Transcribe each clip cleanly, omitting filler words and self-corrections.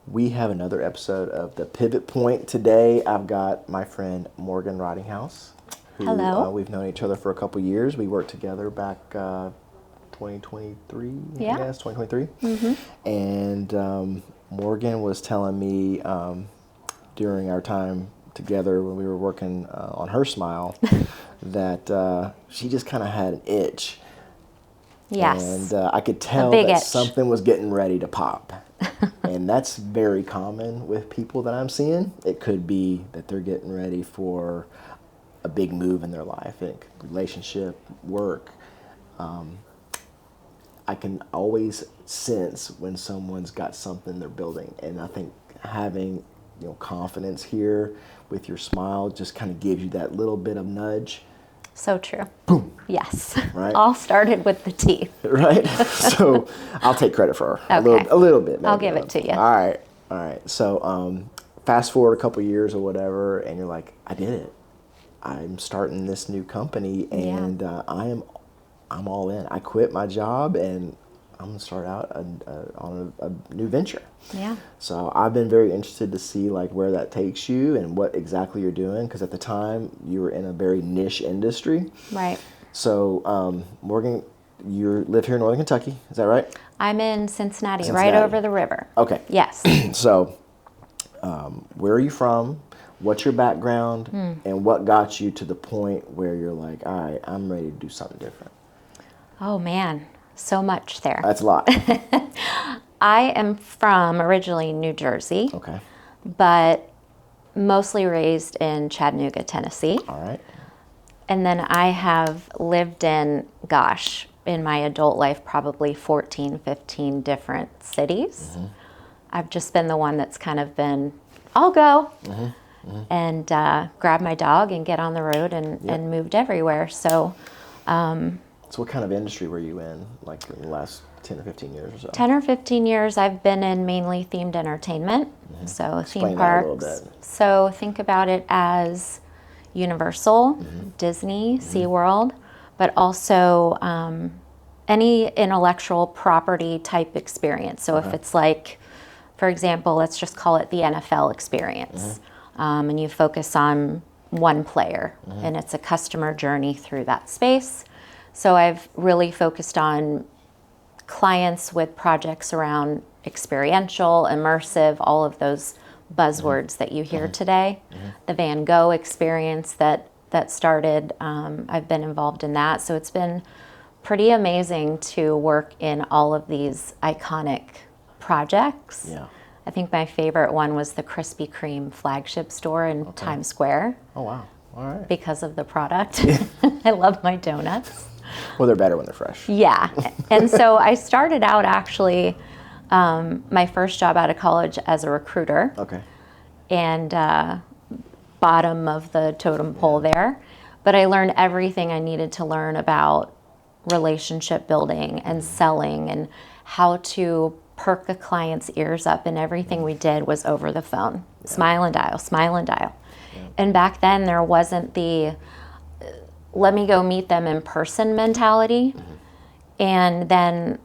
We have another episode of The Pivot Point. Today, I've got my friend Morgan Rottinghaus, who Hello. We've known each other for a couple years. We worked together back 2023, Yeah. I guess, 2023. And Morgan was telling me during our time together when we were working on her smile that she just kind of had an itch. Yes. And I could tell big that itch. something was getting ready to pop. And that's very common with people that I'm seeing. It could be that they're getting ready for a big move in their life, relationship, work. I can always sense when someone's got something they're building. And I think having confidence here with your smile just kind of gives you that little bit of nudge. So true. Boom. Yes. Right. All started with the teeth. Right? So I'll take credit for her. Okay. A little bit. Maybe. I'll give it to you. All right. So fast forward a couple years or whatever, and you're like, I did it. I'm starting this new company, and I'm all in. I quit my job, and I'm going to start out on a new venture. Yeah. So I've been very interested to see where that takes you and what exactly you're doing, because at the time you were in a very niche industry. Right. So Morgan, you live here in Northern Kentucky, is that right? I'm in Cincinnati, right over the river. Okay. Yes. So where are you from? What's your background? And what got you to the point where you're like, all right, I'm ready to do something different? Oh, man. So much there. That's a lot. I am from originally New Jersey, Okay. but mostly raised in Chattanooga, Tennessee. All right. And then I have lived in my adult life, probably 14, 15 different cities. I've just been the one that's kind of been, I'll go, and grab my dog and get on the road and moved everywhere. So So what kind of industry were you in, in the last 10 or 15 years or so? 10 or 15 years, I've been in mainly themed entertainment. So Explain theme that a little parks. bit. So think about it as Universal, Disney, SeaWorld, but also any intellectual property type experience. So if it's for example, let's just call it the NFL experience, and you focus on one player, and it's a customer journey through that space. So I've really focused on clients with projects around experiential, immersive, all of those buzzwords that you hear today. The Van Gogh experience that started, I've been involved in that. So it's been pretty amazing to work in all of these iconic projects. Yeah. I think my favorite one was the Krispy Kreme flagship store in Times Square. Oh, wow. All right. Because of the product. I love my donuts. Well, they're better when they're fresh. Yeah. And so I started out actually, my first job out of college as a recruiter. Okay. And bottom of the totem pole there. But I learned everything I needed to learn about relationship building and selling and how to perk a client's ears up. And everything we did was over the phone. Smile and dial, smile and dial. And back then there wasn't the let me go meet them in person mentality. And then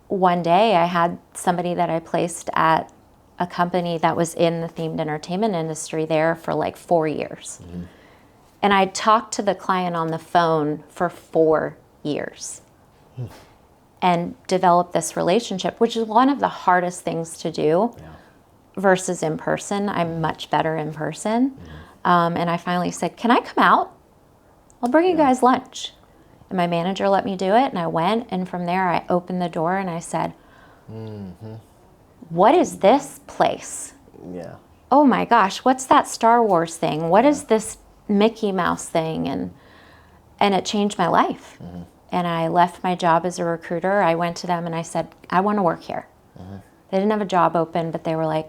one day I had somebody that I placed at a company that was in the themed entertainment industry there for 4 years. And I talked to the client on the phone for 4 years and developed this relationship, which is one of the hardest things to do versus in person. I'm much better in person. And I finally said, can I come out? I'll bring you guys lunch. And my manager let me do it, and I went, and from there I opened the door and I said, what is this place? Yeah. Oh my gosh, what's that Star Wars thing? What is this Mickey Mouse thing? And it changed my life. And I left my job as a recruiter. I went to them and I said, I want to work here. They didn't have a job open, but they were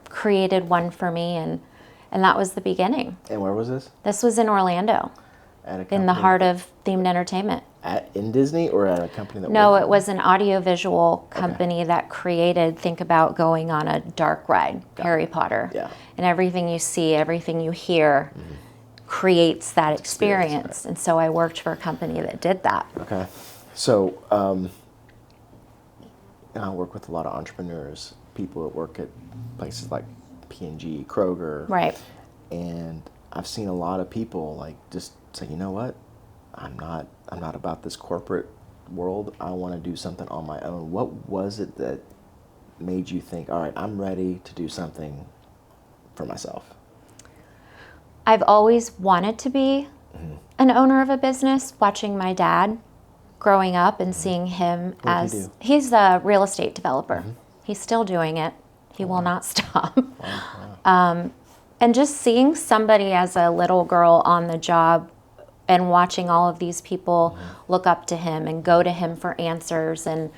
created one for me, and that was the beginning. And where was this? This was in Orlando. In the heart of themed entertainment. In Disney or at a company that No, worked it was an audiovisual company that created, think about going on a dark ride, Harry Potter. Yeah. And everything you see, everything you hear creates that experience. And so I worked for a company that did that. Okay. So I work with a lot of entrepreneurs, people that work at places like P&G, Kroger. Right. And I've seen a lot of people like just say, you know what, I'm not about this corporate world. I want to do something on my own. What was it that made you think, all right, I'm ready to do something for myself? I've always wanted to be an owner of a business, watching my dad growing up and seeing him What did he do? he's a real estate developer. He's still doing it. He will not stop. Wow. And just seeing somebody as a little girl on the job and watching all of these people look up to him and go to him for answers, and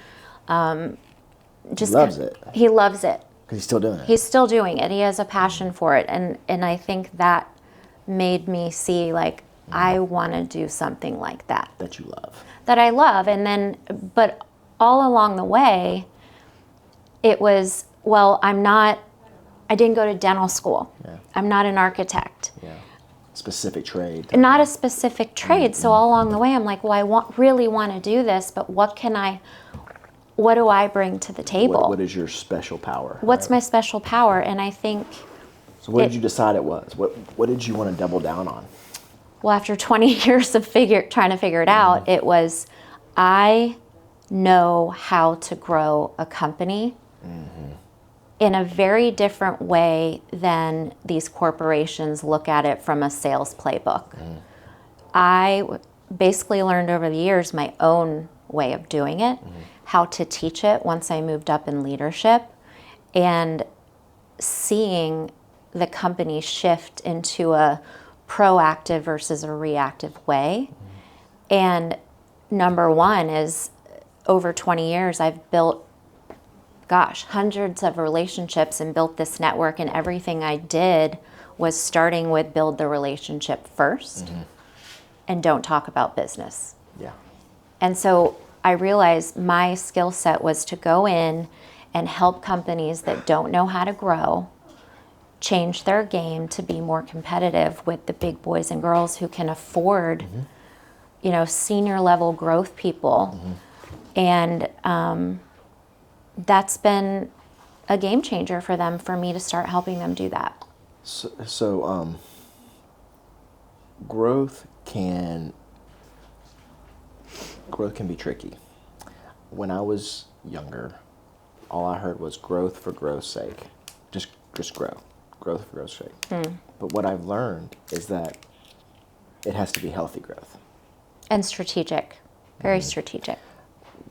just He loves it. He loves it. Because he's still doing it. He's still doing it. He has a passion for it, and I think that made me see, like, I want to do something like that. That you love. That I love. And then, but all along the way, it was, well, I didn't go to dental school. Yeah. I'm not an architect. Yeah. Specific trade. Not a specific trade. So all along the way, I'm like, well, I really want to do this, but what do I bring to the table? What is your special power? What's right? my special power? And I think, So what did you decide it was? What did you want to double down on? well, after 20 years of trying to figure it out, it was, I know how to grow a company in a very different way than these corporations look at it from a sales playbook. I basically learned over the years my own way of doing it, how to teach it once I moved up in leadership, and seeing the company shift into a proactive versus a reactive way. And number one is, over 20 years, I've built, hundreds of relationships and built this network, and everything I did was starting with build the relationship first and don't talk about business. Yeah. And so I realized my skill set was to go in and help companies that don't know how to grow change their game to be more competitive with the big boys and girls who can afford, senior level growth people. And that's been a game changer for them, for me to start helping them do that. So growth can be tricky. When I was younger, all I heard was growth for growth's sake. Just grow. Growth for growth's sake. But what I've learned is that it has to be healthy growth. And strategic. Very strategic.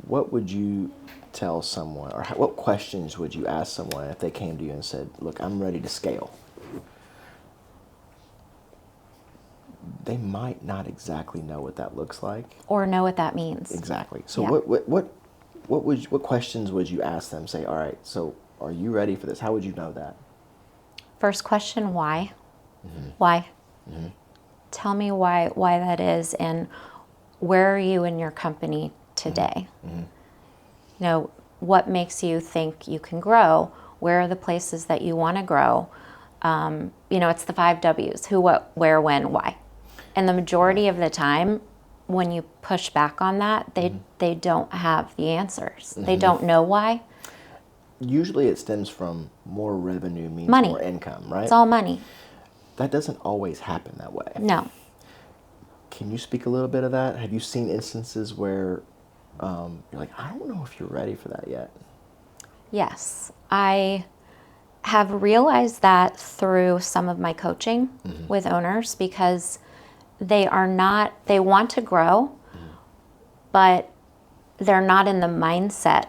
What would you tell someone, or what questions would you ask someone if they came to you and said, look, I'm ready to scale? They might not exactly know what that looks like. Or know what that means. Exactly. So Yeah. what questions would you ask them? Say, all right, so are you ready for this? How would you know that? First question, why? Why? Tell me why that is, and where are you in your company today? What makes you think you can grow? Where are the places that you want to grow? It's the 5 W's: who, what, where, when, why. And the majority of the time, when you push back on that, they don't have the answers. They don't know why. Usually it stems from more revenue means Money. more income, right? It's all money. That doesn't always happen that way. No. Can you speak a little bit of that? Have you seen instances where you're like, I don't know if you're ready for that yet? Yes. I have realized that through some of my coaching with owners, because they want to grow, but they're not in the mindset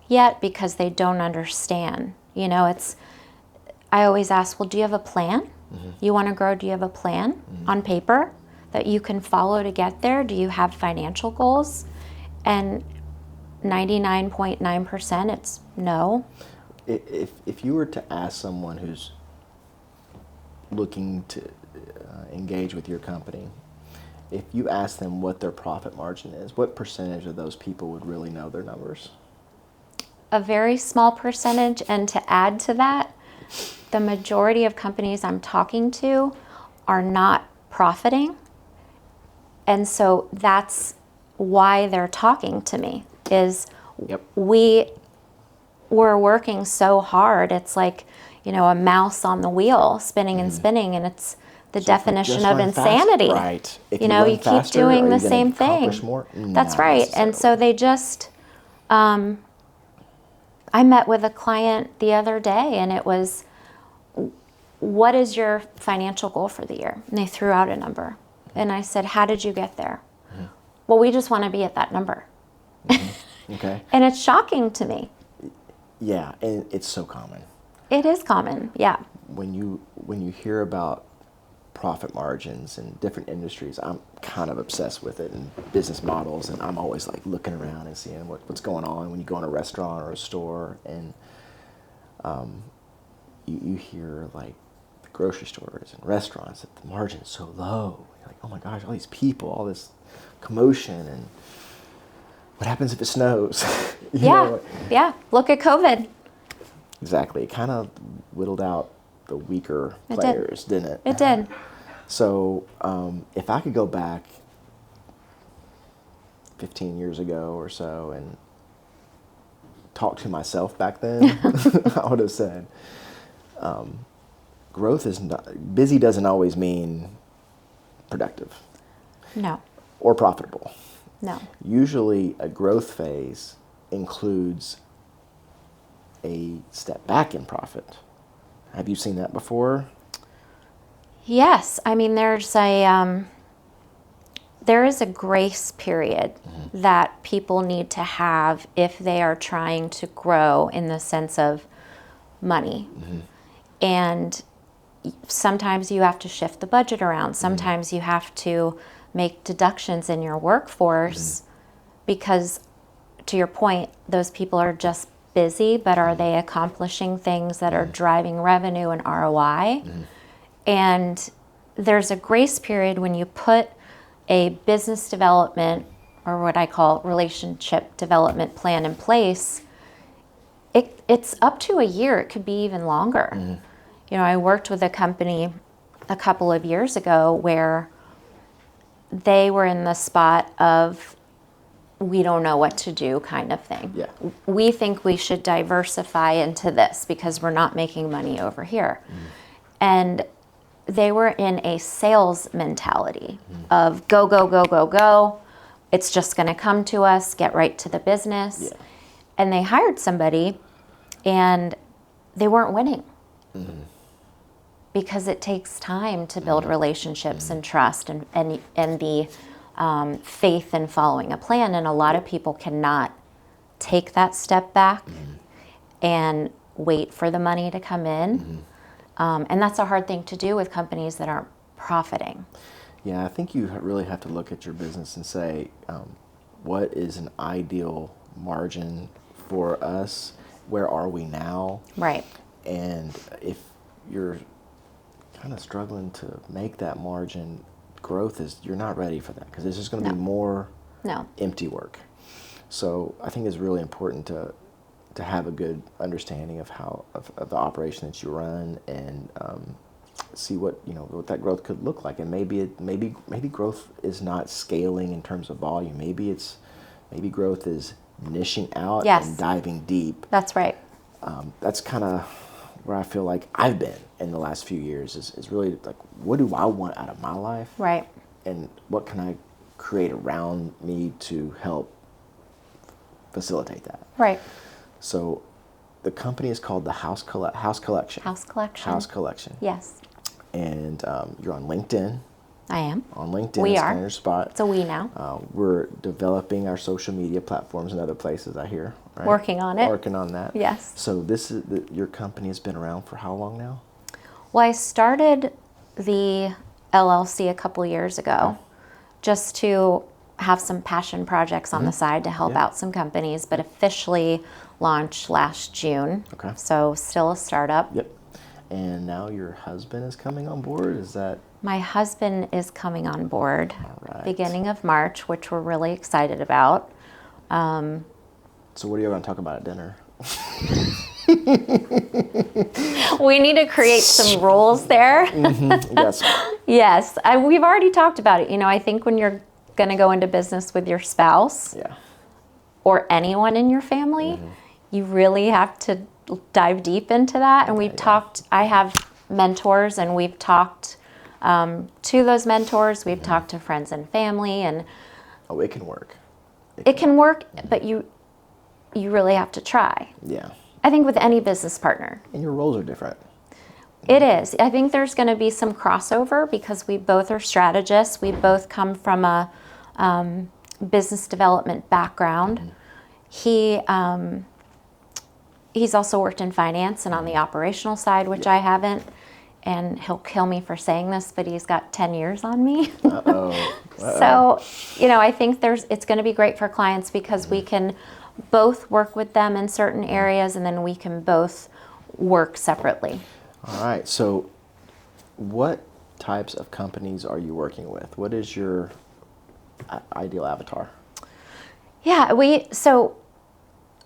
yet because they don't understand. I always ask, well, do you have a plan? You want to grow, do you have a plan on paper that you can follow to get there? Do you have financial goals? And 99.9% it's no. If you were to ask someone who's looking to engage with your company, if you ask them what their profit margin is, what percentage of those people would really know their numbers? A very small percentage. And to add to that, the majority of companies I'm talking to are not profiting. And so that's why they're talking to me, is Yep. we we're working so hard. It's like, a mouse on the wheel spinning and spinning, and it's the definition of insanity. Right. If You keep faster, doing are the you gonna same thing. accomplish more? That's Not right. And so necessarily. they just, I met with a client the other day, and it was, what is your financial goal for the year? And they threw out a number. And I said, how did you get there? Well, we just want to be at that number. Okay. And it's shocking to me. Yeah, and it's so common. It is common, yeah. When you hear about profit margins in different industries, I'm kind of obsessed with it, and business models, and I'm always like looking around and seeing what's going on when you go in a restaurant or a store, and you hear like the grocery stores and restaurants that the margin's so low. You're like, oh my gosh, all these people, all this commotion, and what happens if it snows? You know? Yeah. Look at COVID. Exactly. It kind of whittled out the weaker players, didn't it? It did. So if I could go back 15 years ago or so and talk to myself back then, I would have said, growth is not, busy doesn't always mean productive No. or profitable. No. Usually a growth phase includes a step back in profit. Have you seen that before? Yes. I mean, there is a grace period that people need to have if they are trying to grow in the sense of money. And sometimes you have to shift the budget around. Sometimes you have to make deductions in your workforce because, to your point, those people are just busy, but are they accomplishing things that are driving revenue and ROI? And there's a grace period when you put a business development, or what I call relationship development plan in place. It's up to a year. It could be even longer. I worked with a company a couple of years ago where they were in the spot of, we don't know what to do kind of thing. Yeah. We think we should diversify into this because we're not making money over here. And they were in a sales mentality of go, go, go, go, go. It's just going to come to us, get right to the business. Yeah. And they hired somebody and they weren't winning. Because it takes time to build relationships and trust and the faith in following a plan. And a lot of people cannot take that step back and wait for the money to come in. And that's a hard thing to do with companies that aren't profiting. Yeah, I think you really have to look at your business and say, what is an ideal margin for us? Where are we now? Right. And if you're kind of struggling to make that margin, you're not ready for that, because there's just going to be more empty work. So I think it's really important to have a good understanding of the operation that you run, and see what that growth could look like. And maybe growth is not scaling in terms of volume. Maybe growth is niching out and diving deep. That's right. That's kind of where I feel like I've been in the last few years, is really like, what do I want out of my life? Right. And what can I create around me to help facilitate that? Right. So the company is called the Haus Collection. House Collection. Haus Collection. Yes. And you're on LinkedIn. I am. On LinkedIn, We it's are. kind of your spot. It's a we now. We're developing our social media platforms in other places, I hear. Right? Working on it. Working on that. Yes. So your company has been around for how long now? Well, I started the LLC a couple years ago just to have some passion projects on the side to help out some companies, but officially launched last June. Okay. So still a startup. Yep. And now your husband is coming on board? Is that? My husband is coming on board right. beginning of March, which we're really excited about. So what are you going to talk about at dinner? We need to create some rules there. Yes. Yes, we've already talked about it. I think when you're going to go into business with your spouse or anyone in your family, you really have to dive deep into that. And we've talked, I have mentors, and we've talked to those mentors. We've talked to friends and family, and it can work. It can work, but you really have to try. Yeah. I think with any business partner. And your roles are different. It is. I think there's going to be some crossover because we both are strategists. We both come from a business development background. He's also worked in finance and on the operational side, which I haven't. And he'll kill me for saying this, but he's got 10 years on me. So, I think it's going to be great for clients because we can both work with them in certain areas, and then we can both work separately. All right. So what types of companies are you working with? What is your ideal avatar? Yeah,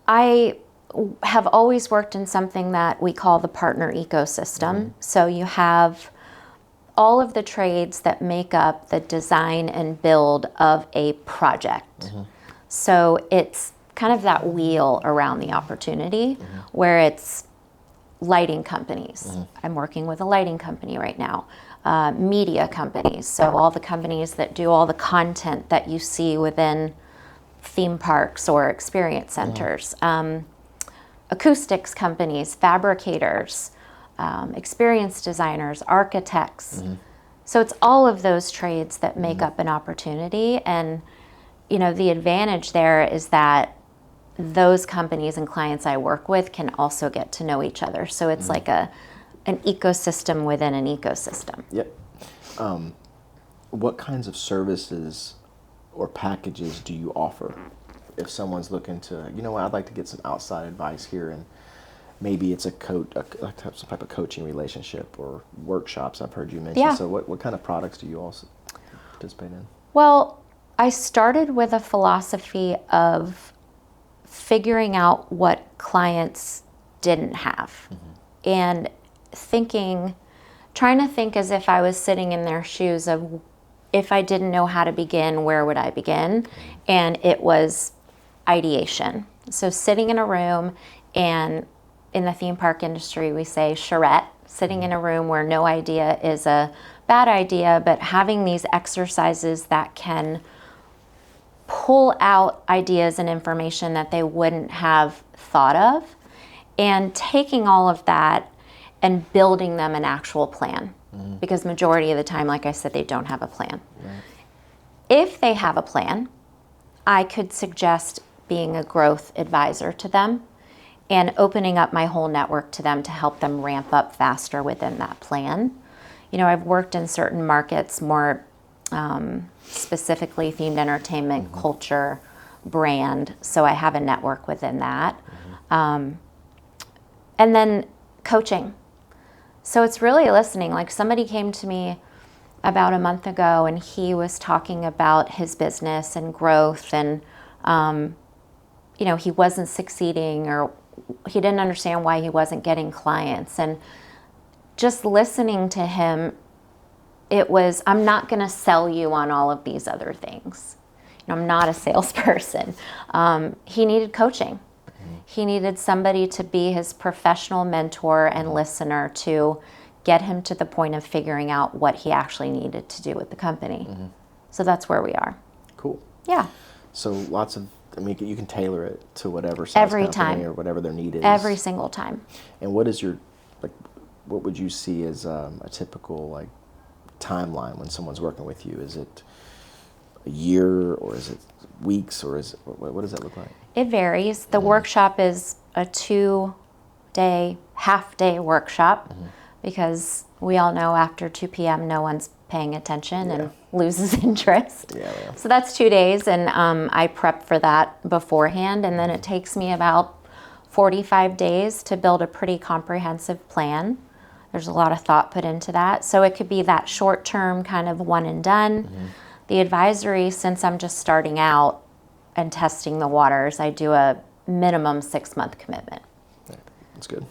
I have always worked in something that we call the partner ecosystem. So you have all of the trades that make up the design and build of a project. So it's kind of that wheel around the opportunity where it's lighting companies. I'm working with a lighting company right now. Media companies, so all the companies that do all the content that you see within theme parks or experience centers. Acoustics companies, fabricators, experience designers, architects. So it's all of those trades that make up an opportunity. And, the advantage there is that those companies and clients I work with can also get to know each other. So it's like an ecosystem within an ecosystem. Yep. What kinds of services or packages do you offer? If someone's looking to, I'd like to get some outside advice here, and maybe it's some type of coaching relationship or workshops I've heard you mention. Yeah. So what kind of products do you also participate in? Well, I started with a philosophy of figuring out what clients didn't have and trying to think as if I was sitting in their shoes of if I didn't know how to begin, where would I begin? And it was ideation. So sitting in a room, and in the theme park industry, we say charrette, sitting in a room where no idea is a bad idea, but having these exercises that can pull out ideas and information that they wouldn't have thought of, and taking all of that and building them an actual plan. Because majority of the time, like I said, they don't have a plan. Right. If they have a plan, I could suggest being a growth advisor to them and opening up my whole network to them to help them ramp up faster within that plan. I've worked in certain markets more specifically themed entertainment, culture, brand, so I have a network within that. And then coaching. So it's really listening. Like somebody came to me about a month ago, and he was talking about his business and growth, and he wasn't succeeding, or he didn't understand why he wasn't getting clients. And just listening to him, it was, I'm not going to sell you on all of these other things. I'm not a salesperson. He needed coaching. He needed somebody to be his professional mentor and listener to get him to the point of figuring out what he actually needed to do with the company. So that's where we are. Cool. Yeah. So you can tailor it to whatever size Every company time. or whatever their need is. Every single time. And what would you see as a typical timeline when someone's working with you? Is it a year, or is it weeks, or what does that look like? It varies. The workshop is a 2-day, half-day workshop because we all know after 2 p.m. no one's paying attention and loses interest. Yeah. So that's 2 days, and I prep for that beforehand, and then it takes me about 45 days to build a pretty comprehensive plan. There's a lot of thought put into that. So it could be that short-term kind of one and done. The advisory, since I'm just starting out and testing the waters, I do a minimum 6-month commitment. That's good.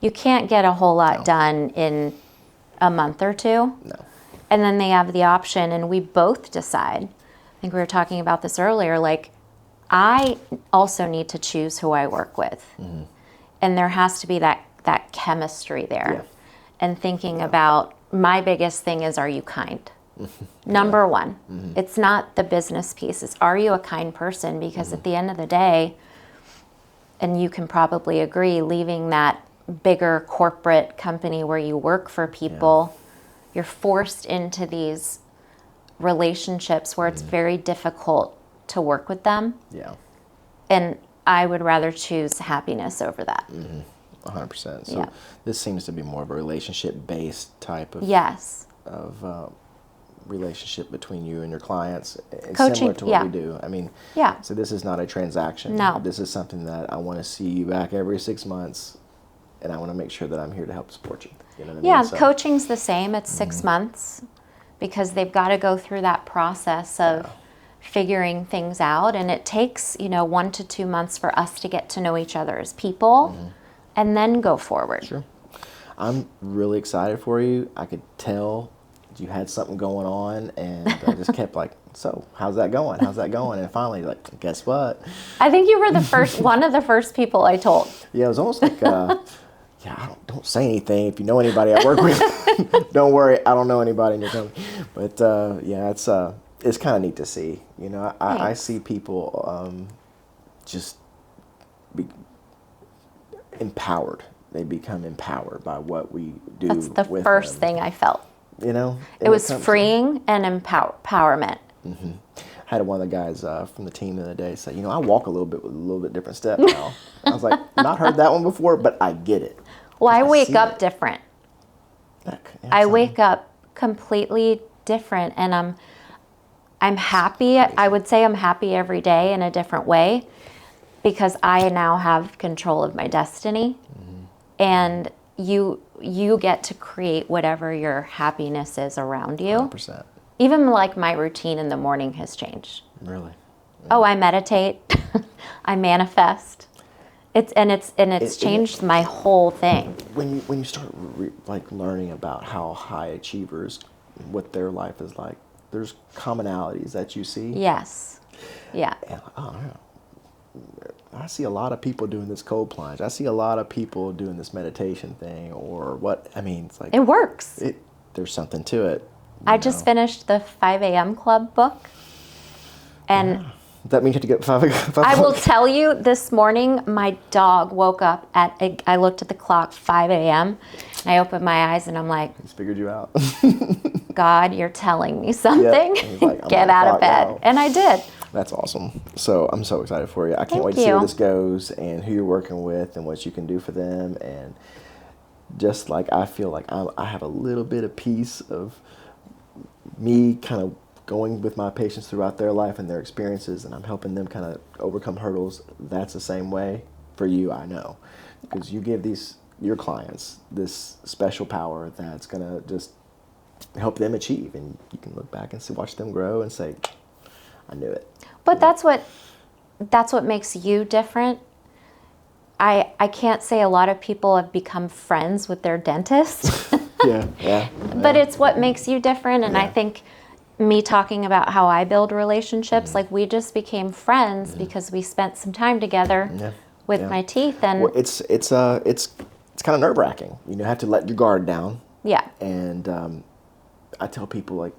You can't get a whole lot done in a month or two. No. And then they have the option, and we both decide. I think we were talking about this earlier, I also need to choose who I work with. And there has to be that chemistry there. Yeah. And thinking about, my biggest thing is, are you kind? Number one. It's not the business piece. It's, are you a kind person? Because at the end of the day, and you can probably agree, leaving that bigger corporate company where you work for people, you're forced into these relationships where it's very difficult to work with them. Yeah. And I would rather choose happiness over that. 100%. So Yeah. this seems to be more of a relationship-based type of Yes. relationship between you and your clients. It's Coaching, similar to what yeah. we do. I mean, Yeah. so this is not a transaction. No. This is something that I want to see you back every 6 months, and I want to make sure that I'm here to help support you. You know what I Yeah, mean? So, coaching's the same. It's 6 months because they've got to go through that process of figuring things out. And it takes, 1 to 2 months for us to get to know each other as people and then go forward. Sure. I'm really excited for you. I could tell you had something going on, and I just kept like, so how's that going? How's that going? And finally, like, guess what? I think you were one of the first people I told. Yeah, it was almost like, don't say anything. If you know anybody I work with, don't worry, I don't know anybody in your company. But it's kind of neat to see. I see people just be empowered. They become empowered by what we do. That's the with first them. thing I felt. It was freeing and empowerment. I had one of the guys from the team the other day say, I walk a little bit with a little bit different step now. I was like, not heard that one before, but I get it. Well, I wake see up it. different. I wake up completely different, and I'm happy. I would say I'm happy every day in a different way because I now have control of my destiny, and you get to create whatever your happiness is around you. 100%. Even like my routine in the morning has changed. Really? Oh, I meditate. I manifest. It's changed my whole thing. When you start learning about how high achievers, what their life is like, there's commonalities that you see. Yes. Yeah. And I see a lot of people doing this cold plunge. I see a lot of people doing this meditation thing, or what. I mean, it's like It works. There's something to it. I just finished the 5 a.m. Club book, and That means you have to get 5 I will tell you, this morning my dog woke up I looked at the clock, 5 a.m. and I opened my eyes and I'm like, He's figured you out. God, you're telling me something. Yeah. He's like, I'm Get on out the of bed. clock now. And I did. That's awesome. So I'm so excited for you. I can't Thank wait to see where you. this goes and who you're working with and what you can do for them. And just like I feel like I have a little bit of piece of me kind of going with my patients throughout their life and their experiences, and I'm helping them kind of overcome hurdles. That's the same way for you, I know, because you give your clients this special power that's going to just help them achieve, and you can look back and watch them grow and say, I knew it. But that's what makes you different. I can't say a lot of people have become friends with their dentist. Yeah. But it's what makes you different, and I Yeah. think me talking about how I build relationships, like we just became friends because we spent some time together with my teeth, and Well, it's kind of nerve-wracking. You have to let your guard down. yeah, And I tell people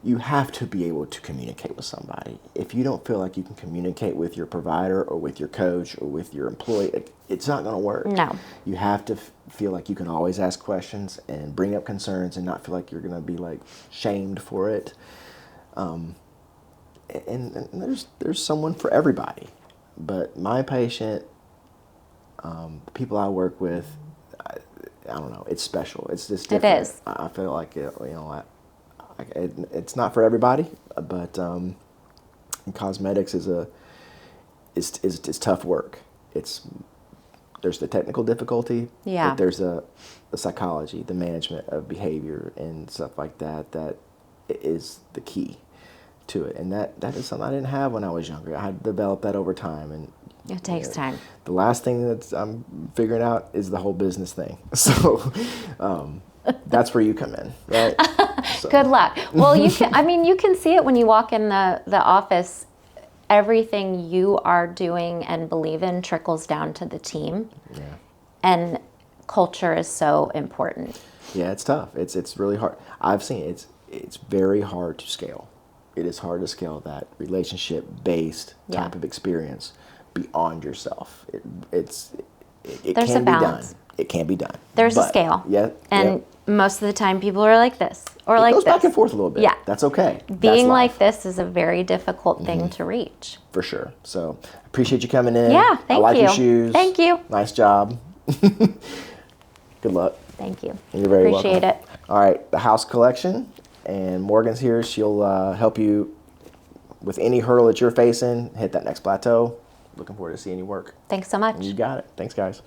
you have to be able to communicate with somebody. If you don't feel like you can communicate with your provider or with your coach or with your employee, it's not going to work. No. You have to feel like you can always ask questions and bring up concerns and not feel like you're going to be shamed for it. And there's someone for everybody. But my patient, the people I work with, I don't know, it's special. It's just different. It is. I feel like it's not for everybody, but cosmetics is tough work. There's the technical difficulty, Yeah. but there's the psychology, the management of behavior and stuff like that is the key to it. And that is something I didn't have when I was younger. I had developed that over time, and it takes time. the last thing that I'm figuring out is the whole business thing. So that's where you come in, right? So. Good luck. Well, you can see it when you walk in the office. everything you are doing and believe in trickles down to the team. Yeah. And culture is so important. Yeah, it's tough. It's really hard. I've seen it's very hard to scale. It is hard to scale that relationship based type of experience beyond yourself. It There's can a be done. balance. It can be done. There's a But, scale. Yeah. And most of the time people are like this or like it goes this. back and forth a little bit. Yeah. That's okay. That's Being life, like this is a very difficult thing to reach. for sure. So appreciate you coming in. Yeah, thank I like you. your shoes. Thank you. Nice job. Good luck. Thank you. You're very Appreciate welcome. it. All right, the Haus collection, and Morgan's here. She'll help you with any hurdle that you're facing. Hit that next plateau. Looking forward to seeing you work. Thanks so much. You got it. Thanks, guys.